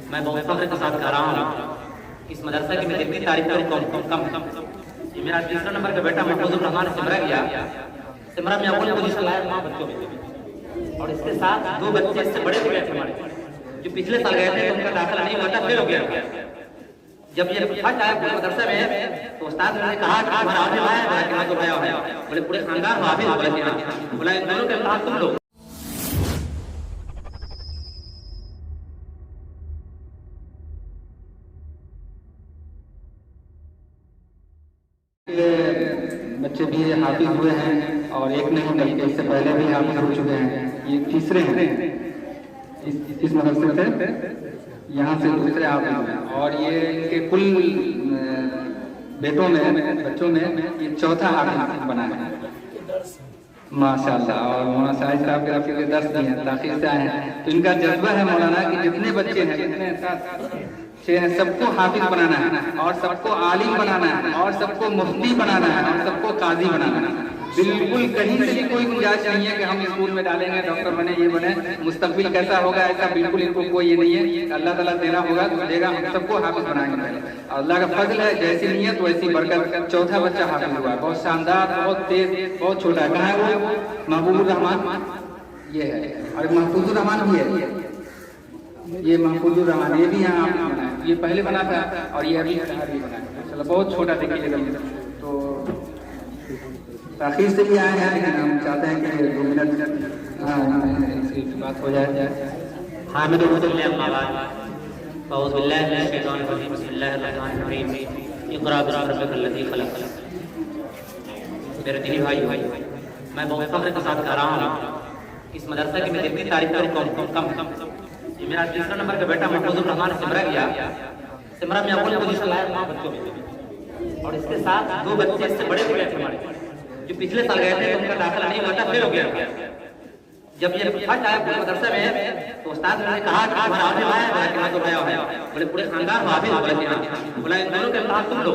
मैं बहुत फख्र के साथ कह रहा हूँ इस मदरसा की मैं जितनी तारीफ करूँ कम। ये मेरा तीसरा नंबर का बेटा महफूजुर रहमान सिमरा गया, सिमरा में अव्वल पोजीशन लाया 9 बच्चों में, और इसके साथ 2 बच्चे इससे बड़े हो गए थे हमारे, जो पिछले साल गए थे तो उनका दाखिला नहीं हुआ था, फेल हो गया। जब ये फर्स्ट आया पूरे मदरसे में तो उस्ताद ने कहा कि तुम्हारा हाफिज आया है, कि तो भैया है, बोले पूरे खानदान हाफिज हो गए, बोला इन दोनों के इम्तिहान तुम लो। बच्चे भी हाफिज हुए हैं और एक नहीं बल्कि इससे पहले भी हाफिज हो चुके हैं, ये तीसरे हैं इस मदरसे से, यहाँ से दूसरे हाफिज हैं, और ये इनके कुल बेटों में बच्चों में ये चौथा हाफिज बना है माशाल्लाह। और मौलाना साहिब साहब के दर्स दिए हैं, ताक़ीद से आए हैं, तो इनका जज्बा है मौलाना कि जितने बच्चे हैं, जितने अच्छे हैं, सबको हाफिज बनाना है और सबको आलिम बनाना है और सबको मुफ्ती बनाना है और सबको काजी बनाना है। बिल्कुल कहीं से भी कोई गुंजाइश नहीं है कि हम स्कूल में डालेंगे, डॉक्टर बने, ये बने, मुस्तकबिल कैसा होगा ऐसा बिल्कुल इनको कोई ये नहीं है। अल्लाह ताला देना होगा तो देगा, हम सबको हाफिज बनाएंगे पहले। अल्लाह का फजल है, जैसी नीयत वैसी बरकत। चौथा बच्चा हाफिज हुआ, बहुत शानदार, बहुत तेज, बहुत छोटा है। कहाँ है वो? महबूबुर रहमान ये है, और महफूजुर रहमान भी है, ये महफूजुर रहमान, ये भी यहाँ बना, ये पहले बना था और ये अभी बना। चलो बहुत छोटा देखिएगा, तो ताखीर से भी आए हैं, लेकिन हम चाहते हैं कि 2 मिनट इसकी बात हो जाए। हामिद मेरे दीनी भाई, मैं बहुत फख्र के साथ कह रहा हूँ इस मदरसा की मैं जितनी तारीफ करूँ कम। ये मेरा तीसरा नंबर का बेटा महफूजुर रहमान सिमरा गया, सिमरा में अव्वल पोजीशन लाया 9 बच्चों में, और इसके साथ 2 बच्चे इससे बड़े हो गए थे हमारे, जो पिछले साल गए थे तो उनका दाखिला नहीं हुआ था, फेल हो गया। जब ये फर्स्ट आया पूरे मदरसे में तो उस्ताद ने कहा कि तुम्हारा हाफिज आया है, कि तो भैया है, बोले पूरे खानदान हाफिज हो गए, बोला इन दोनों के इम्तिहान तुम लो।